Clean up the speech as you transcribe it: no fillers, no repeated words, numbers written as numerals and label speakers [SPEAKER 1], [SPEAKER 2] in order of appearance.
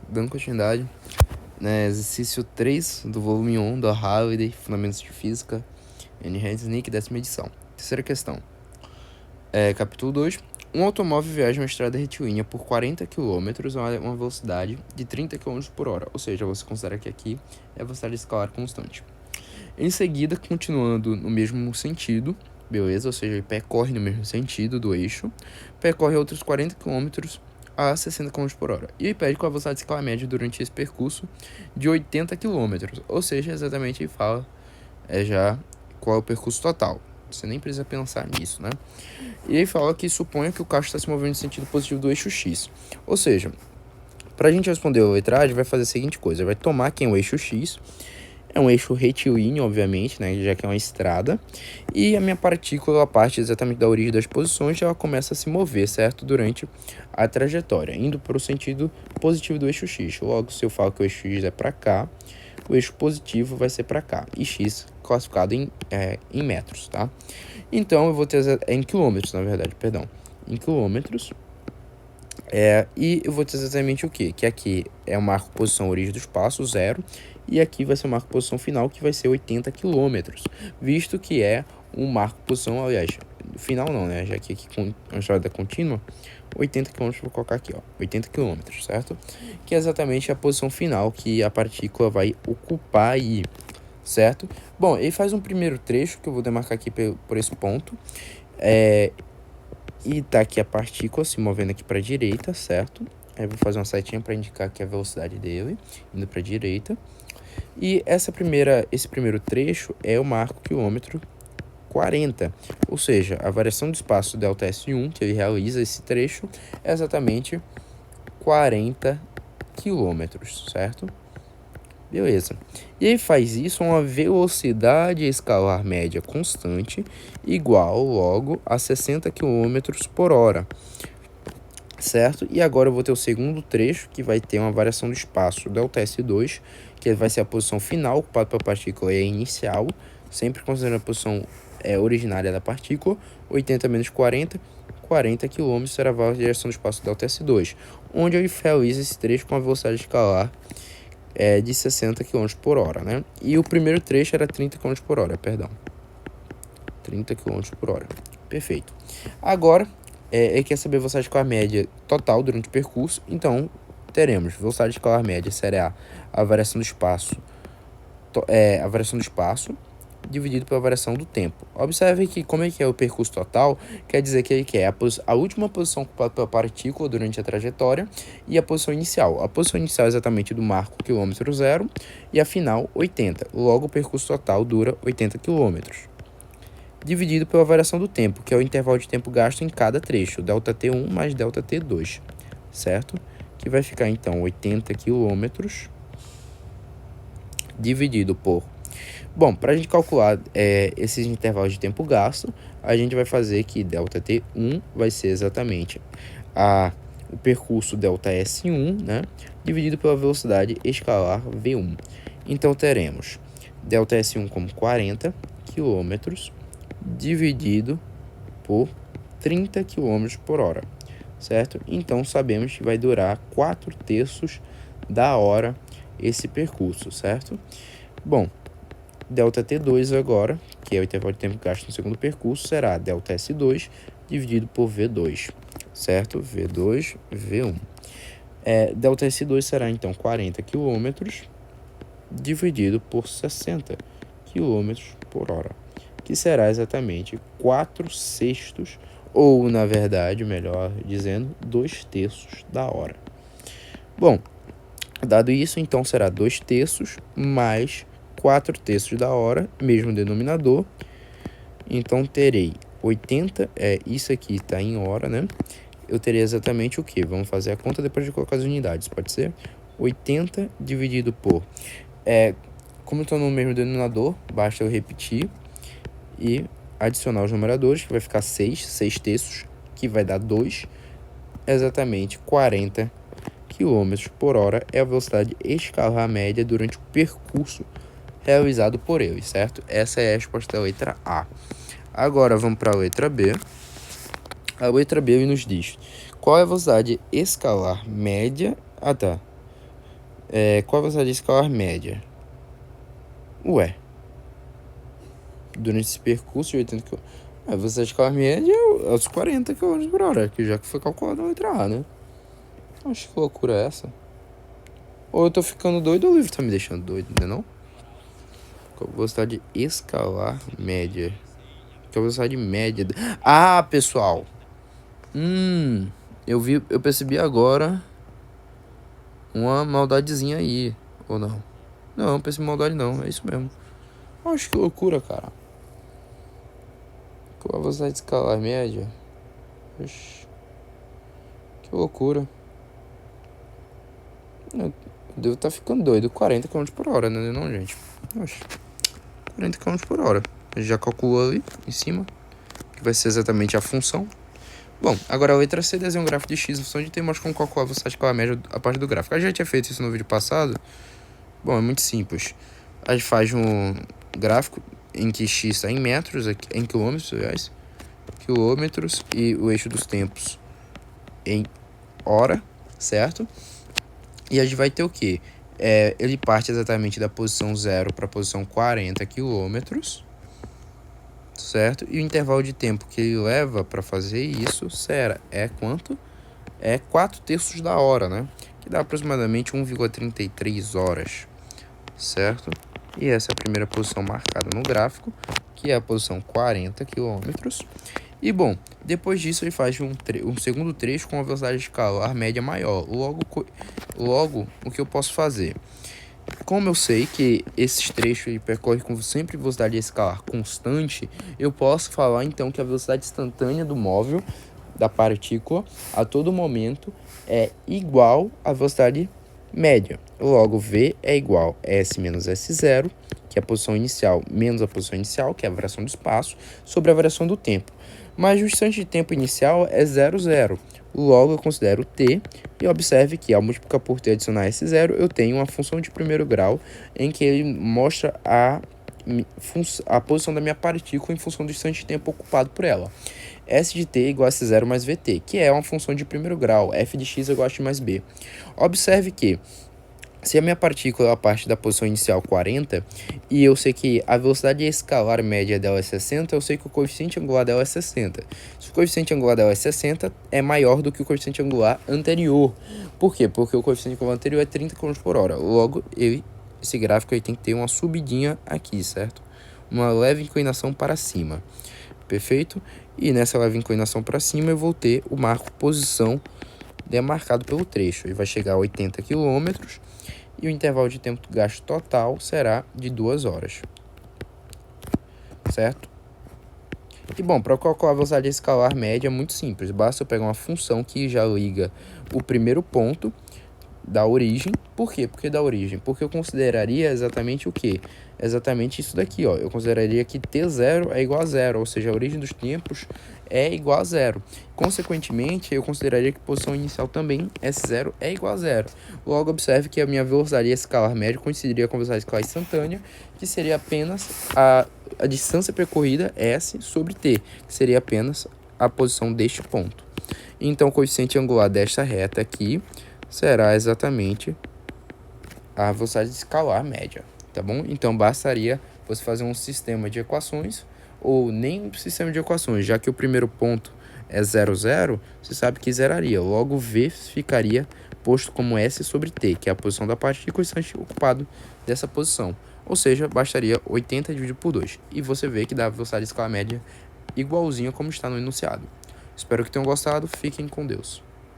[SPEAKER 1] Dando continuidade, né, exercício 3 do volume 1 do Holiday, Fundamentos de Física, N. Resnick, 10ª edição. Terceira questão. Capítulo 2. Um automóvel viaja uma estrada retilínea por 40 km a uma velocidade de 30 km por hora. Ou seja, você considera que aqui é a velocidade escalar constante. Em seguida, continuando no mesmo sentido, beleza? Ou seja, ele percorre no mesmo sentido do eixo, percorre outros 40 km a 60 km por hora. E ele pede com a velocidade de escala média durante esse percurso de 80 km. Ou seja, exatamente ele fala já qual é o percurso total. Você nem precisa pensar nisso, né? E ele fala que suponha que o carro está se movendo no sentido positivo do eixo X. Ou seja, para a gente responder a letra A, a gente vai fazer a seguinte coisa. Vai tomar aqui o eixo X. É um eixo retilíneo, obviamente, né, já que é uma estrada. E a minha partícula, a parte exatamente da origem das posições, ela começa a se mover, certo? Durante a trajetória, indo para o sentido positivo do eixo X. Logo, se eu falo que o eixo X é para cá, o eixo positivo vai ser para cá. E X classificado em metros, tá? Então, eu vou ter em quilômetros, na verdade, perdão. Em quilômetros. E eu vou ter exatamente o quê? Que aqui é o marco posição origem do espaço, 0. E aqui vai ser o marco posição final, que vai ser 80 km. Visto que é um marco posição, aliás, final não, né? Já que aqui com a estrada contínua, 80 km, vou colocar aqui, ó, 80 km, certo? Que é exatamente a posição final que a partícula vai ocupar aí, certo? Bom, ele faz um primeiro trecho, que eu vou demarcar aqui por esse ponto. E tá aqui a partícula se movendo aqui para a direita, certo? Aí eu vou fazer uma setinha para indicar aqui a velocidade dele, indo para a direita. E esse primeiro trecho é o marco quilômetro 40. Ou seja, a variação do espaço ΔS1, que ele realiza esse trecho, é exatamente 40 quilômetros, certo? Beleza. E aí faz isso a uma velocidade escalar média constante igual, logo, a 60 km por hora. Certo? E agora eu vou ter o segundo trecho, que vai ter uma variação do espaço ΔS2, que vai ser a posição final ocupada pela partícula e a inicial, sempre considerando a posição originária da partícula, 80 menos 40, 40 km será a variação do espaço ΔS2, onde eu realizo esse trecho com a velocidade escalar de 60 km por hora, né? E o primeiro trecho era 30 km por hora, perdão. 30 km por hora. Perfeito. Agora, ele quer saber a velocidade escalar média total durante o percurso. Então, teremos velocidade escalar média será a variação do espaço, dividido pela variação do tempo. Observe que como é que é o percurso total, quer dizer que ele quer a última posição ocupada pela partícula durante a trajetória e a posição inicial. A posição inicial é exatamente do marco quilômetro 0 e a final 80. Logo, o percurso total dura 80 km. Dividido pela variação do tempo, que é o intervalo de tempo gasto em cada trecho, ΔT1 mais ΔT2, certo? Que vai ficar, então, 80 km dividido por... Bom, para a gente calcular esses intervalos de tempo gasto, a gente vai fazer que ΔT1 vai ser exatamente o percurso ΔS1, né? Dividido pela velocidade escalar V1. Então, teremos ΔS1 como 40 km dividido por 30 km por hora, certo? Então, sabemos que vai durar 4/3 da hora esse percurso, certo? Bom, ΔT2 agora, que é o intervalo de tempo gasto no segundo percurso, será ΔS2 dividido por V2, certo? V2, V1. ΔS2 será, então, 40 km dividido por 60 km por hora, que será exatamente 4/6, ou, na verdade, melhor dizendo, 2/3 da hora. Bom, dado isso, então, será 2/3 mais 4/3 da hora, mesmo denominador. Então, terei 80, isso aqui está em hora, né? Eu terei exatamente o quê? Vamos fazer a conta depois de colocar as unidades, pode ser? 80 dividido por... como estou no mesmo denominador, basta eu repetir e adicionar os numeradores, que vai ficar 6/3, que vai dar 2, exatamente 40 km por hora é a velocidade escalar média durante o percurso realizado por ele, certo? Essa é a resposta da letra A. Agora vamos para a letra B. A letra B nos diz Qual é a velocidade escalar média? Ah, tá. Qual é a velocidade escalar média? Ué. Durante esse percurso de 80 km. A velocidade escalar média é os 40 km por hora, que já que foi calculado na letra A, né? Acho que loucura é essa. Ou eu tô ficando doido ou o livro tá me deixando doido, né não? Qual a velocidade escalar média? Qual a velocidade média? Ah, pessoal! Eu percebi agora uma maldadezinha aí, ou não? Não, não percebi maldade não, é isso mesmo. Acho que loucura, cara. Qual a velocidade escalar média? Oxi, que loucura. Eu devo estar ficando doido. 40 km por hora, né? Não, gente? Oxi, 40 km por hora. A gente já calculou ali em cima, que vai ser exatamente a função. Bom, agora a letra C desenha um gráfico de x em função de t, mostra como calcular a velocidade escalar média a partir do gráfico. Eu já tinha feito isso no vídeo passado. Bom, é muito simples. A gente faz um gráfico em que x está em metros, em quilômetros, aliás, quilômetros, e o eixo dos tempos em hora, certo? E a gente vai ter o quê? Ele parte exatamente da posição 0 para a posição 40 quilômetros, certo? E o intervalo de tempo que ele leva para fazer isso é quanto? É 4/3 da hora, né? Que dá aproximadamente 1,33 horas, certo? E essa é a primeira posição marcada no gráfico, que é a posição 40 quilômetros. E bom, depois disso ele faz um segundo trecho com a velocidade escalar média maior. Logo, o que eu posso fazer? Como eu sei que esses trechos ele percorre com sempre velocidade escalar constante, eu posso falar então que a velocidade instantânea do móvel, da partícula, a todo momento é igual à velocidade média. Logo, V é igual a S menos S0, que é a posição inicial, menos a posição inicial, que é a variação do espaço, sobre a variação do tempo. Mas o instante de tempo inicial é 0, 0. Logo, eu considero t, e observe que ao multiplicar por t e adicionar S0, eu tenho uma função de primeiro grau em que ele mostra a posição da minha partícula em função do instante de tempo ocupado por ela. S de t é igual a S0 mais Vt, que é uma função de primeiro grau, f de x é igual a x mais b. Observe que se a minha partícula parte da posição inicial 40, e eu sei que a velocidade escalar média dela é 60, eu sei que o coeficiente angular dela é 60. Se o coeficiente angular dela é 60, é maior do que o coeficiente angular anterior. Por quê? Porque o coeficiente angular anterior é 30 km por hora. Logo, esse gráfico aí tem que ter uma subidinha aqui, certo? Uma leve inclinação para cima. Perfeito? E nessa leve inclinação para cima eu vou ter o marco posição demarcado pelo trecho. Ele vai chegar a 80 km e o intervalo de tempo gasto total será de 2 horas. Certo? E bom, para calcular a velocidade escalar média é muito simples. Basta eu pegar uma função que já liga o primeiro ponto da origem. Por quê? Porque da origem? Porque eu consideraria exatamente o quê? Exatamente isso daqui, ó. Eu consideraria que t0 é igual a 0, ou seja, a origem dos tempos é igual a 0. Consequentemente, eu consideraria que a posição inicial também, S0, é igual a 0. Logo, observe que a minha velocidade escalar média coincidiria com a velocidade escalar instantânea, que seria apenas a distância percorrida, S, sobre t, que seria apenas a posição deste ponto. Então, o coeficiente angular desta reta aqui será exatamente a velocidade escalar média, tá bom? Então, bastaria você fazer um sistema de equações, ou nem um sistema de equações, já que o primeiro ponto é 0, 0, você sabe que zeraria. Logo, V ficaria posto como S sobre T, que é a posição da partícula e o instante ocupado dessa posição. Ou seja, bastaria 80 dividido por 2. E você vê que dá a velocidade escalar média igualzinha como está no enunciado. Espero que tenham gostado. Fiquem com Deus.